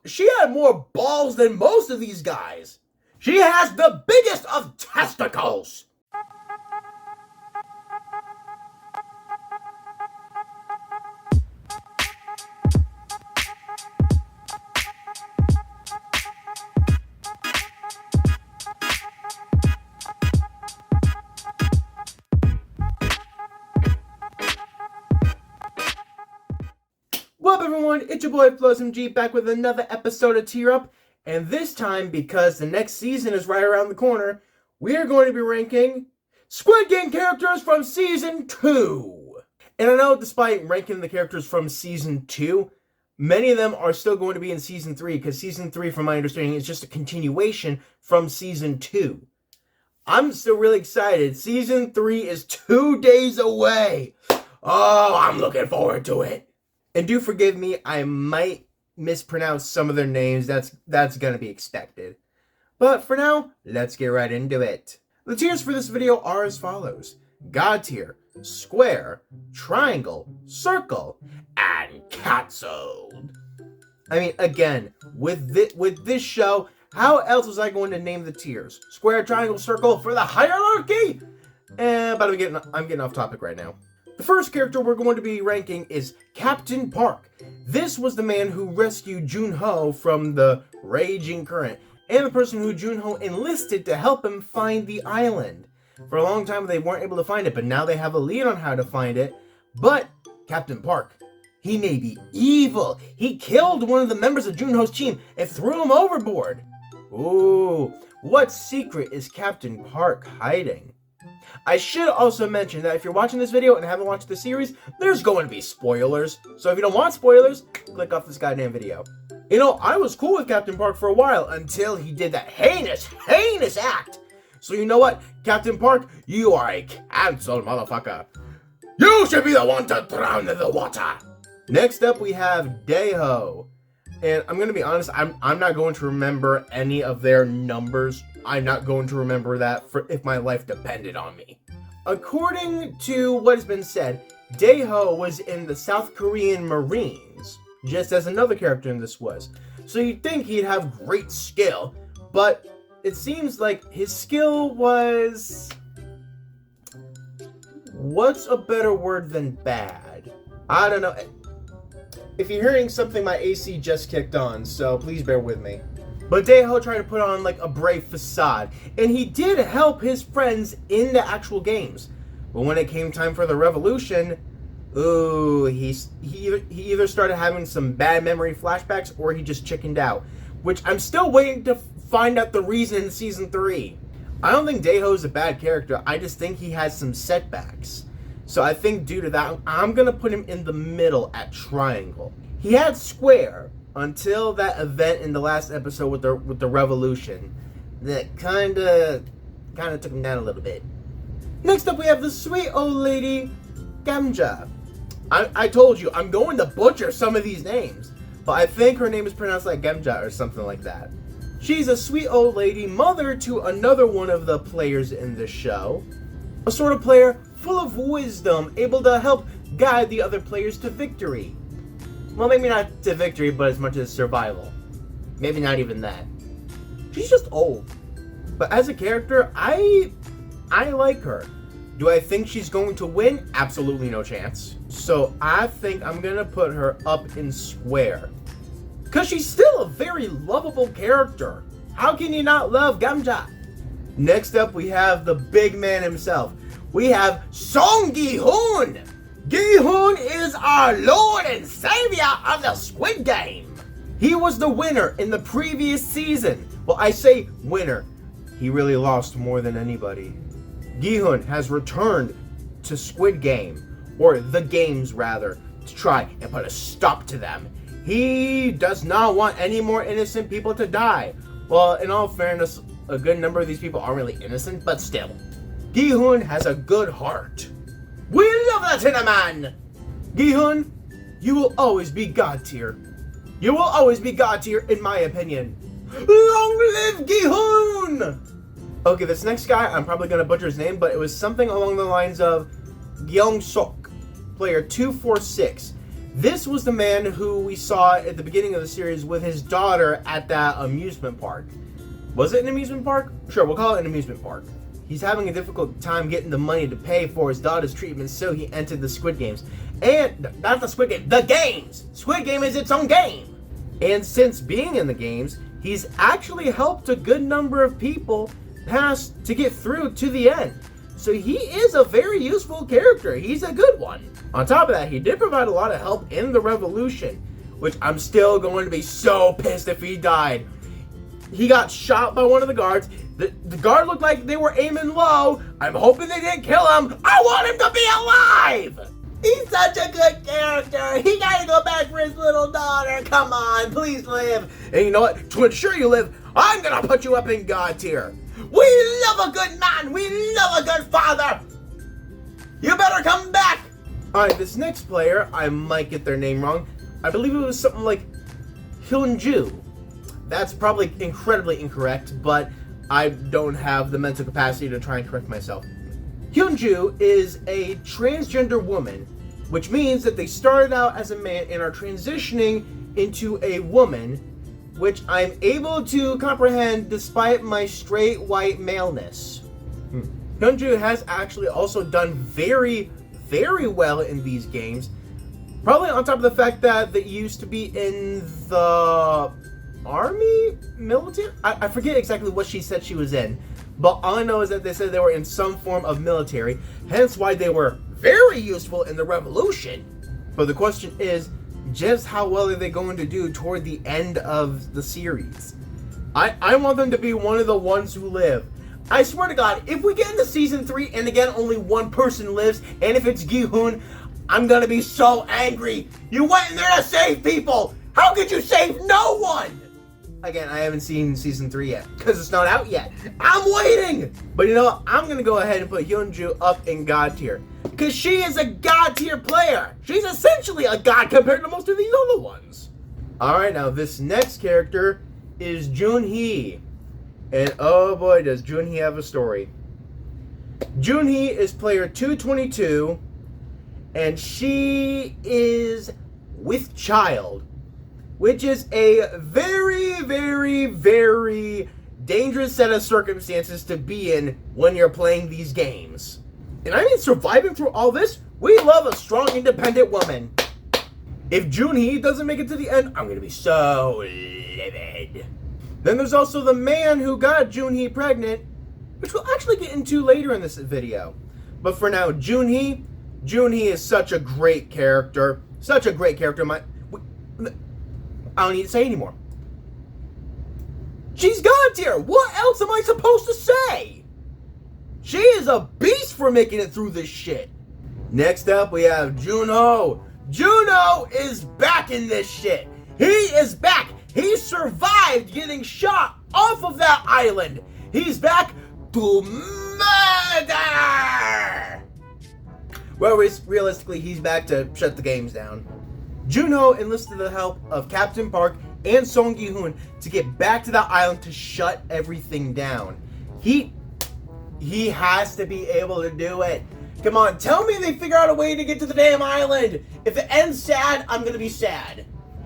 she had more balls than most of these guys. She has the biggest of testicles. What up, everyone? It's your boy Floz back with another episode of Tear Up, and this time, because the next season is right around the corner, we are going to be ranking Squid Game characters from Season 2. And I know despite ranking the characters from Season 2, many of them are still going to be in Season 3, because Season 3, from my understanding, is just a continuation from Season 2. I'm still really excited. Season 3 is 2 days away. Oh, I'm looking forward to it. And do forgive me, I might mispronounce some of their names. That's going to be expected. But for now, let's get right into it. The tiers for this video are as follows: God tier, square, triangle, circle, and cancelled. I mean, again, with this show, how else was I going to name the tiers? Square, triangle, circle for the hierarchy? But I'm getting off topic right now. The first character we're going to be ranking is Captain Park. This was the man who rescued Junho from the raging current, and the person who Junho enlisted to help him find the island. For a long time they weren't able to find it, but now they have a lead on how to find it. But Captain Park, he may be evil. He killed one of the members of Junho's team and threw him overboard. Ooh, what secret is Captain Park hiding? I should also mention that if you're watching this video and haven't watched the series, there's going to be spoilers. So if you don't want spoilers, click off this goddamn video. You know, I was cool with Captain Park for a while until he did that heinous act. So you know what, Captain Park, you are a cancelled motherfucker. You should be the one to drown in the water. Next up, we have Daeho. And I'm going to be honest, I'm not going to remember any of their numbers. I'm not going to remember that if my life depended on me. According to what has been said, Daeho was in the South Korean Marines, just as another character in this was. So you'd think he'd have great skill, but it seems like his skill was... what's a better word than bad? I don't know. If you're hearing something, my AC just kicked on, so please bear with me. But Daeho tried to put on like a brave facade, and he did help his friends in the actual games. But when it came time for the revolution, ooh, he either started having some bad memory flashbacks or he just chickened out. Which I'm still waiting to find out the reason in Season 3. I don't think Daeho is a bad character, I just think he has some setbacks. So I think due to that, I'm going to put him in the middle at triangle. He had square until that event in the last episode with the revolution. That kind of took him down a little bit. Next up, we have the sweet old lady, Gamja. I told you, I'm going to butcher some of these names. But I think her name is pronounced like Gamja or something like that. She's a sweet old lady, mother to another one of the players in the show. A sort of player full of wisdom, able to help guide the other players to victory. Well, maybe not to victory, but as much as survival. Maybe not even that. She's just old. But as a character, I like her. Do I think she's going to win? Absolutely no chance. So I think I'm going to put her up in square. Because she's still a very lovable character. How can you not love Gamja? Next up, we have the big man himself. We have Song Gi-hoon. Gi-hoon is our Lord and Savior of the Squid Game. He was the winner in the previous season. Well, I say winner. He really lost more than anybody. Gi-hoon has returned to Squid Game, or the games rather, to try and put a stop to them. He does not want any more innocent people to die. Well, in all fairness, a good number of these people aren't really innocent, but still. Gi-hoon has a good heart. We love that in a man! Gi-hoon, you will always be God tier. You will always be God tier, in my opinion. Long live Gi-hoon! Okay, this next guy, I'm probably going to butcher his name, but it was something along the lines of Gyeong-sok, player 246. This was the man who we saw at the beginning of the series with his daughter at that amusement park. Was it an amusement park? Sure, we'll call it an amusement park. He's having a difficult time getting the money to pay for his daughter's treatment, so he entered the Squid Games. And, not the Squid Game, the games! Squid Game is its own game! And since being in the games, he's actually helped a good number of people pass to get through to the end. So he is a very useful character. He's a good one. On top of that, he did provide a lot of help in the revolution, which I'm still going to be so pissed if he died. He got shot by one of the guards. The guard looked like they were aiming low. I'm hoping they didn't kill him. I want him to be alive! He's such a good character. He gotta go back for his little daughter. Come on, please live. And you know what? To ensure you live, I'm gonna put you up in God tier. We love a good man. We love a good father. You better come back. Alright, this next player, I might get their name wrong. I believe it was something like Hyunju. That's probably incredibly incorrect, but I don't have the mental capacity to try and correct myself. Hyunju is a transgender woman, which means that they started out as a man and are transitioning into a woman, which I'm able to comprehend despite my straight white maleness. Hyunju has actually also done very, very well in these games. Probably on top of the fact that they used to be in the army? Military? I forget exactly what she said she was in. But all I know is that they said they were in some form of military, hence why they were very useful in the revolution. But the question is, just how well are they going to do toward the end of the series? I want them to be one of the ones who live. I swear to God, if we get into season 3 and again only one person lives, and if it's Gi-hoon, I'm gonna be so angry. You went in there to save people! How could you save no one? Again, I haven't seen season 3 yet, because it's not out yet. I'm waiting! But you know what? I'm going to go ahead and put Hyunju up in God tier. Because she is a God tier player. She's essentially a god compared to most of these other ones. Alright, now this next character is Junhee. And oh boy, does Junhee have a story. Junhee is player 222, and she is with child, which is a very, very, very dangerous set of circumstances to be in when you're playing these games. And I mean, surviving through all this, we love a strong, independent woman. If Junhee doesn't make it to the end, I'm gonna be so livid. Then there's also the man who got Junhee pregnant, which we'll actually get into later in this video. But for now, Junhee is such a great character. Such a great character. I don't need to say anymore. She's God tier. What else am I supposed to say? She is a beast for making it through this shit. Next up, we have Junho. Junho is back in this shit. He is back. He survived getting shot off of that island. He's back to murder. Well, realistically, he's back to shut the games down. Junho enlisted the help of Captain Park and Song Gi-hoon to get back to that island to shut everything down. He has to be able to do it. Come on, tell me they figure out a way to get to the damn island. If it ends sad, I'm gonna be sad.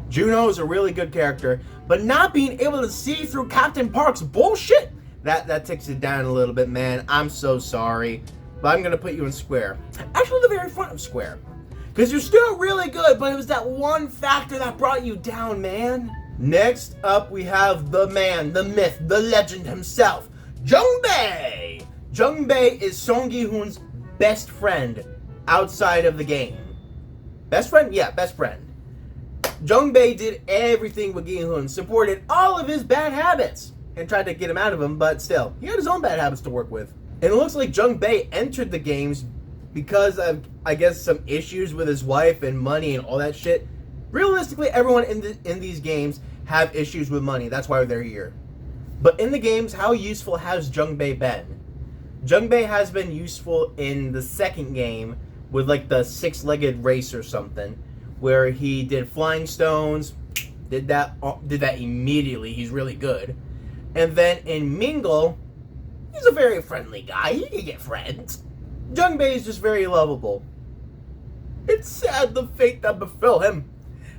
Junho is a really good character, but not being able to see through Captain Park's bullshit, that takes it down a little bit, man. I'm so sorry, but I'm gonna put you in square. Actually, the very front of square. Because you're still really good, but it was that one factor that brought you down, man. Next up, we have the man, the myth, the legend himself, Jungbae. Jungbae is Song Gi-hoon's best friend outside of the game. Best friend? Yeah, best friend. Jungbae did everything with Gi-hoon, supported all of his bad habits, and tried to get him out of them, but still, he had his own bad habits to work with. And it looks like Jungbae entered the games because of, I guess, some issues with his wife and money and all that shit. Realistically, everyone in these games have issues with money. That's why they're here. But in the games, how useful has Jungbae been? Jungbae has been useful in the second game with like the six-legged race or something, where he did flying stones, did that immediately. He's really good. And then in Mingle, he's a very friendly guy. He can get friends. Jungbae is just very lovable. It's sad the fate that befell him.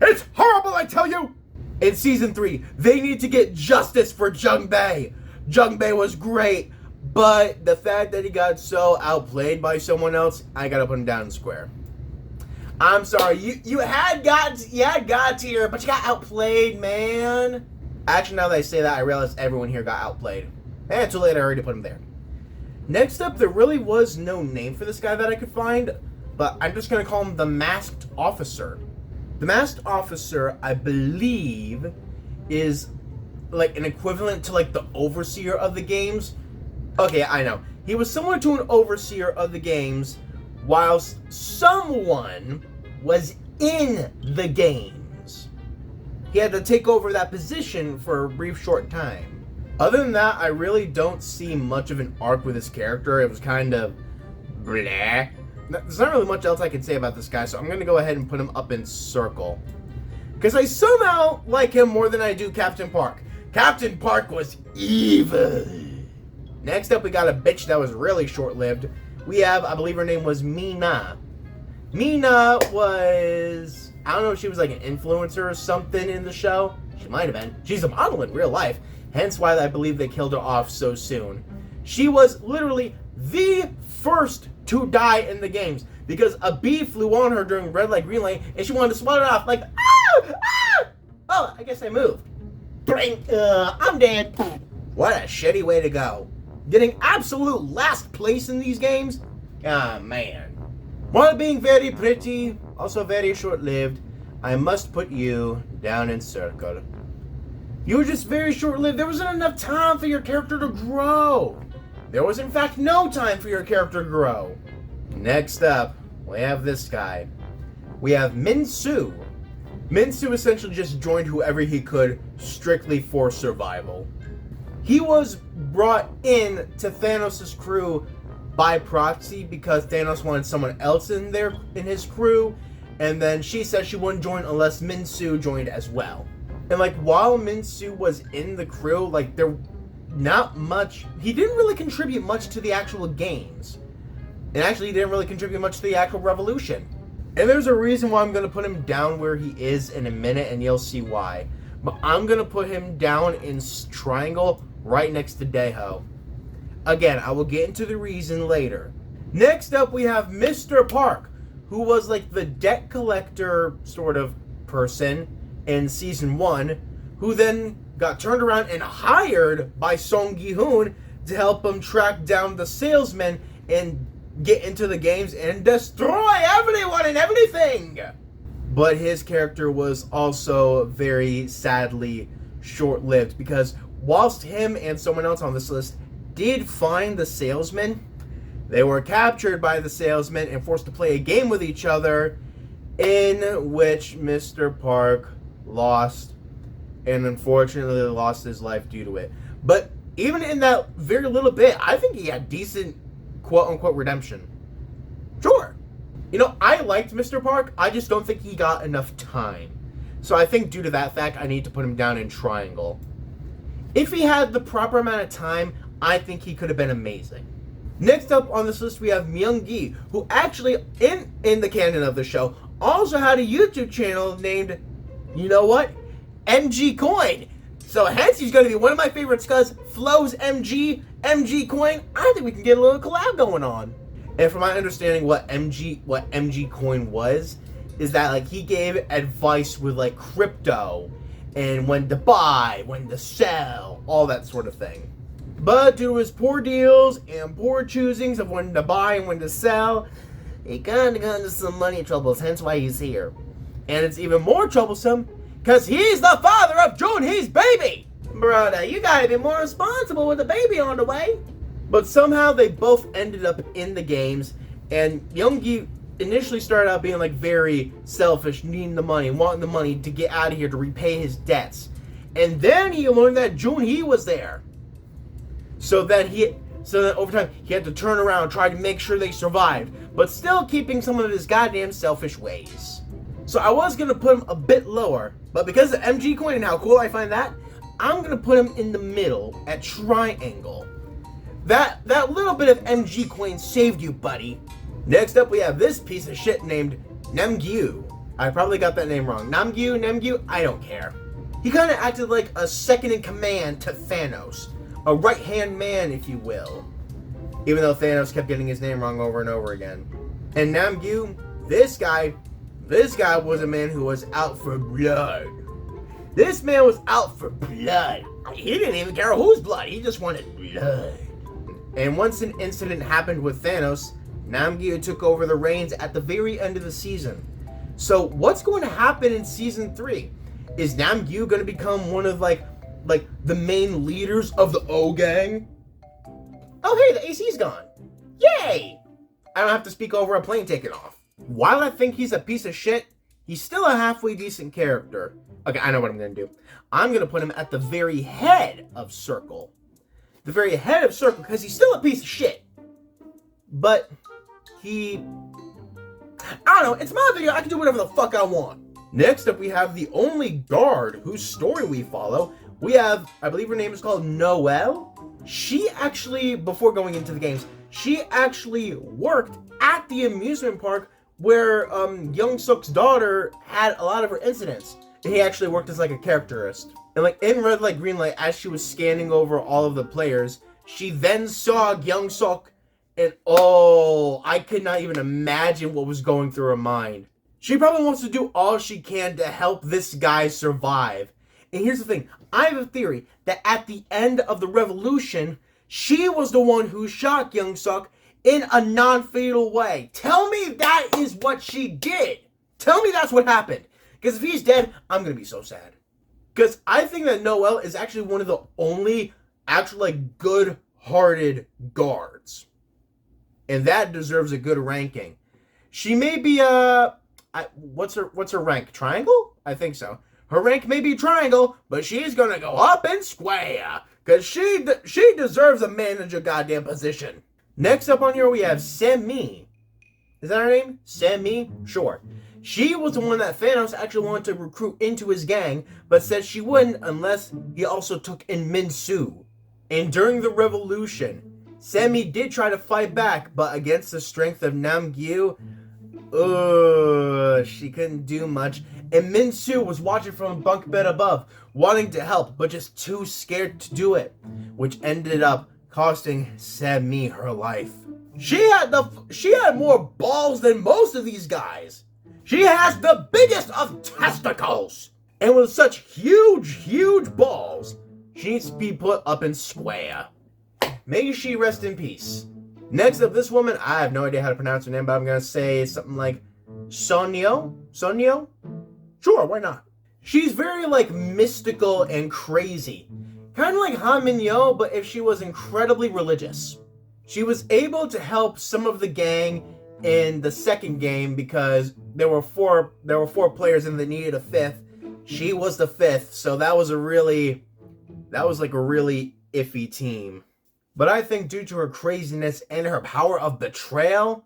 It's horrible, I tell you! In season 3, they need to get justice for Junbei. Junbei was great, but the fact that he got so outplayed by someone else, I gotta put him down in square. I'm sorry, you had God tier, but you got outplayed, man. Actually, now that I say that, I realize everyone here got outplayed. And too late, I already put him there. Next up, there really was no name for this guy that I could find, but I'm just gonna call him the Masked Officer. The Masked Officer, I believe, is like an equivalent to like the Overseer of the games. Okay, I know. He was similar to an Overseer of the games, whilst someone was in the games. He had to take over that position for a brief short time. Other than that, I really don't see much of an arc with his character. It was kind of bleh. There's not really much else I can say about this guy, so I'm going to go ahead and put him up in circle. Because I somehow like him more than I do Captain Park. Captain Park was evil. Next up, we got a bitch that was really short-lived. We have, I believe her name was Mina. Mina was, I don't know if she was like an influencer or something in the show. She might have been. She's a model in real life, hence why I believe they killed her off so soon. She was literally the first to die in the games because a bee flew on her during red light, green light, and she wanted to swat it off like, ah! Ah! Oh, I guess I moved. I'm dead. What a shitty way to go. Getting absolute last place in these games? Ah, man. While being very pretty, also very short-lived, I must put you down in circle. You were just very short-lived. There wasn't enough time for your character to grow. There was, in fact, no time for your character to grow. Next up, we have this guy. We have Minsu. Minsu essentially just joined whoever he could strictly for survival. He was brought in to Thanos' crew by proxy because Thanos wanted someone else in his crew, and then she said she wouldn't join unless Minsu joined as well. And like while Minsu was in the crew, like there not much, he didn't really contribute much to the actual games. And actually he didn't really contribute much to the actual revolution. And there's a reason why I'm going to put him down where he is in a minute, and you'll see why. But I'm going to put him down in triangle right next to Deho. Again, I will get into the reason later. Next up, we have Mr. Park, who was like the debt collector sort of person in Season 1, who then got turned around and hired by Song Gi-hoon to help him track down the salesman and get into the games and destroy everyone and everything. But his character was also very sadly short-lived because whilst him and someone else on this list did find the salesman, they were captured by the salesman and forced to play a game with each other in which Mr. Park lost and unfortunately lost his life due to it. But even in that very little bit, I think he had decent quote-unquote redemption. Sure. You know, I liked Mr. Park, I just don't think he got enough time. So I think due to that fact, I need to put him down in triangle. If he had the proper amount of time, I think he could have been amazing. Next up on this list, we have Myung-gi, who actually, in the canon of the show, also had a YouTube channel named, you know what? MG Coin. So hence he's going to be one of my favorites because Floz MG Coin, I think we can get a little collab going on. And from my understanding, what MG Coin was, is that like he gave advice with like crypto and when to buy, when to sell, all that sort of thing. But due to his poor deals and poor choosings of when to buy and when to sell, he kind of got into some money troubles, hence why he's here. And it's even more troublesome because he's the father of Junhee's baby! Brother, you gotta be more responsible with the baby on the way. But somehow they both ended up in the games, and Myung-gi initially started out being like very selfish, needing the money, wanting the money to get out of here to repay his debts. And then he learned that Junhee was there. So then over time he had to turn around and try to make sure they survived, but still keeping some of his goddamn selfish ways. So I was gonna put him a bit lower, but because of MG Coin and how cool I find that, I'm gonna put him in the middle at triangle. That little bit of MG Coin saved you, buddy. Next up, we have this piece of shit named Namgyu. I probably got that name wrong. Namgyu, I don't care. He kind of acted like a second in command to Thanos. A right-hand man, if you will. Even though Thanos kept getting his name wrong over and over again. And Namgyu, this guy was a man who was out for blood. This man was out for blood. He didn't even care whose blood, he just wanted blood. And once an incident happened with Thanos, Namgyu took over the reins at the very end of the season. So what's going to happen in season 3? Is Namgyu going to become one of like the main leaders of the O gang? Oh hey, the AC's gone. Yay! I don't have to speak over a plane taking off. While I think he's a piece of shit, he's still a halfway decent character. Okay, I know what I'm going to do. I'm going to put him at the very head of Circle. The very head of Circle, because he's still a piece of shit. But I don't know, it's my video, I can do whatever the fuck I want. Next up, we have the only guard whose story we follow. We have, I believe her name is called Noelle. She actually, before going into the games, she actually worked at the amusement park where Young Suk's daughter had a lot of her incidents. And he actually worked as like a characterist. And like in Red Light, Green Light, as she was scanning over all of the players, she then saw Young Suk, and oh, I could not even imagine what was going through her mind. She probably wants to do all she can to help this guy survive. And here's the thing, I have a theory that at the end of the revolution, she was the one who shot Young Suk in a non-fatal way. Tell me that is what she did. Tell me that's what happened. Because if he's dead, I'm going to be so sad. Because I think that Noelle is actually one of the only actual like good-hearted guards. And that deserves a good ranking. She may be what's her rank? Triangle? I think so. Her rank may be triangle, but she's gonna go up in square. Cause she deserves a manager goddamn position. Next up on here we have Semi. Is that her name? Semi? Sure. She was the one that Thanos actually wanted to recruit into his gang, but said she wouldn't unless he also took in Minsu. And during the revolution, Semi did try to fight back, but against the strength of Namgyu, she couldn't do much. And Minsu was watching from a bunk bed above, wanting to help, but just too scared to do it, which ended up costing Semi her life. She had more balls than most of these guys. She has the biggest of testicles. And with such huge balls, she needs to be put up in square. May she rest in peace. Next up, this woman, I have no idea how to pronounce her name, but I'm going to say something like Sonyo? Sonyo? Sure, why not? She's very, like, mystical and crazy. Kind of like Han Min-yo, but if she was incredibly religious. She was able to help some of the gang in the second game because there were four players and they needed a fifth. She was the fifth, so that was like a really iffy team. But I think due to her craziness and her power of betrayal,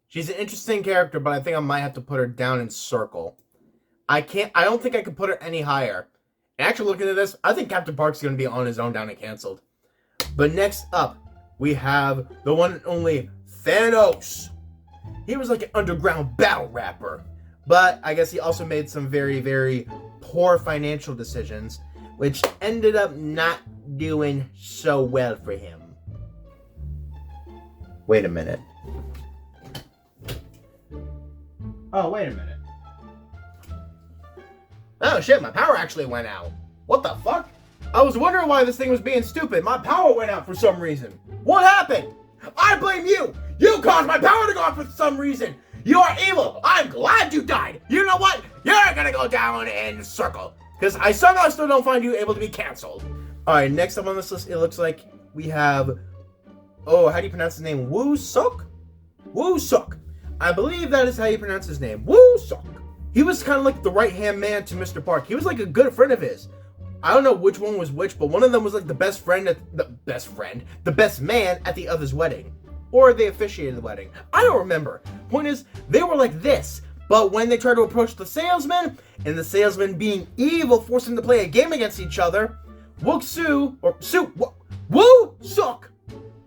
she's an interesting character, but I think I might have to put her down in Circle. I don't think I could put her any higher. And actually looking at this, I think Captain Park's going to be on his own down and canceled. But next up, we have the one and only Thanos. He was like an underground battle rapper. But I guess he also made some very, very poor financial decisions, which ended up not doing so well for him. Wait a minute. Oh, wait a minute. Oh shit, my power actually went out. What the fuck? I was wondering why this thing was being stupid. My power went out for some reason. What happened? I blame you. You caused my power to go off for some reason. You are evil. I'm glad you died. You know what? You're gonna go down in Circle. Because I somehow still don't find you able to be canceled. Alright, next up on this list, it looks like we have... Oh, how do you pronounce his name? Woo Suk? Woo Suk. I believe that is how you pronounce his name. Woo Suk. He was kind of like the right-hand man to Mr. Park. He was like a good friend of his. I don't know which one was which, but one of them was like the best man at the other's wedding. Or they officiated the wedding. I don't remember. Point is, they were like this. But when they tried to approach the salesman, and the salesman being evil forced them to play a game against each other, Woo Suk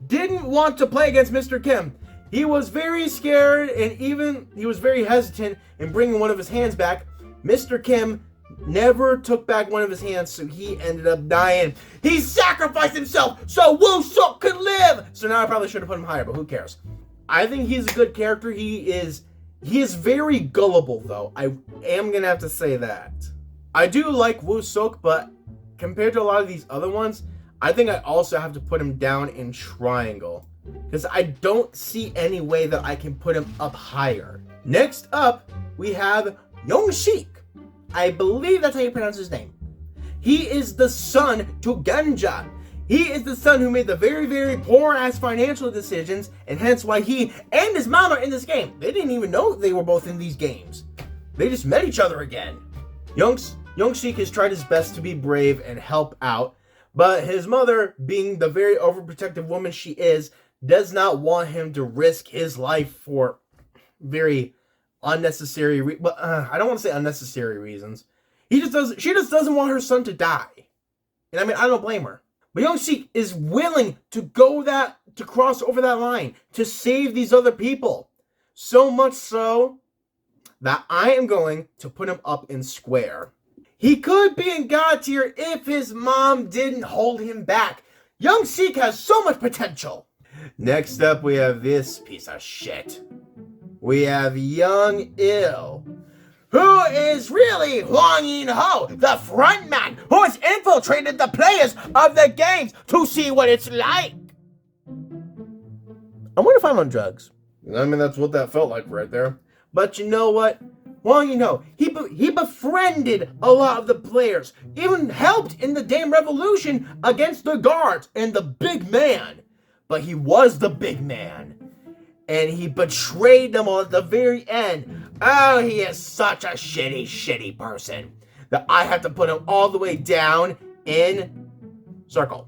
didn't want to play against Mr. Kim. He was very scared, and even he was very hesitant in bringing one of his hands back. Mr. Kim never took back one of his hands, so he ended up dying. He sacrificed himself so Woo Suk could live! So now I probably should have put him higher, but who cares? I think he's a good character. He is very gullible, though. I am going to have to say that. I do like Woo Suk, but compared to a lot of these other ones, I think I also have to put him down in triangle, because I don't see any way that I can put him up higher. Next up, we have Young-sik. I believe that's how you pronounce his name. He is the son to Ganja. He is the son who made the very, very poor-ass financial decisions, and hence why he and his mom are in this game. They didn't even know they were both in these games. They just met each other again. Young-sik has tried his best to be brave and help out, but his mother, being the very overprotective woman she is, does not want him to risk his life for very unnecessary I don't want to say unnecessary reasons. She just doesn't want her son to die. And I mean, I don't blame her. But Young-sik is willing to cross over that line to save these other people. So much so that I am going to put him up in square. He could be in God tier if his mom didn't hold him back. Young-sik has so much potential. Next up, we have this piece of shit. We have Young-il, who is really Hwang In-ho, the frontman who has infiltrated the players of the games to see what it's like. I wonder if I'm on drugs. I mean, that's what that felt like right there. But you know what? Hwang In-ho, he befriended a lot of the players, even helped in the damn revolution against the guards and the big man. But he was the big man. And he betrayed them all at the very end. Oh, he is such a shitty, shitty person that I have to put him all the way down in circle.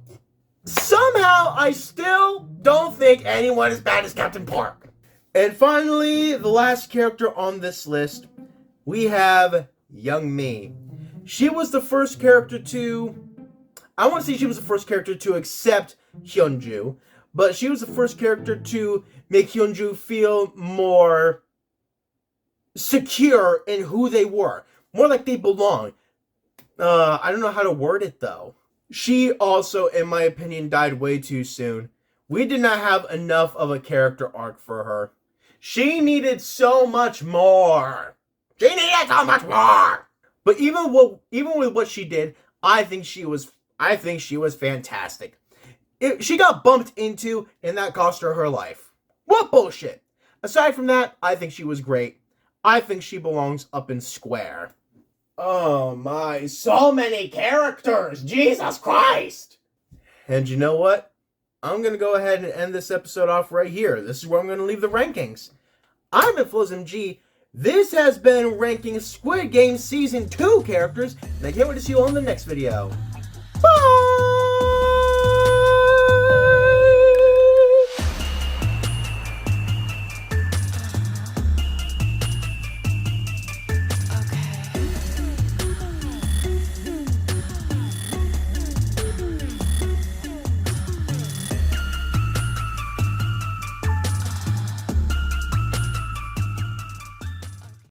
Somehow, I still don't think anyone as bad as Captain Park. And finally, the last character on this list, we have Young-mi. She was the first character to... I want to say she was the first character to accept Hyunju, but she was the first character to make Hyunju feel more secure in who they were. More like they belong. I don't know how to word it, though. She also, in my opinion, died way too soon. We did not have enough of a character arc for her. She needed so much more. She needed so much more. But even with what she did, I think she was fantastic. She got bumped into, and that cost her life. What bullshit? Aside from that, I think she was great. I think she belongs up in square. Oh my, so many characters! Jesus Christ! And you know what? I'm going to go ahead and end this episode off right here. This is where I'm going to leave the rankings. I'm Floz MG. This has been ranking Squid Game Season 2 characters, and I can't wait to see you on the next video.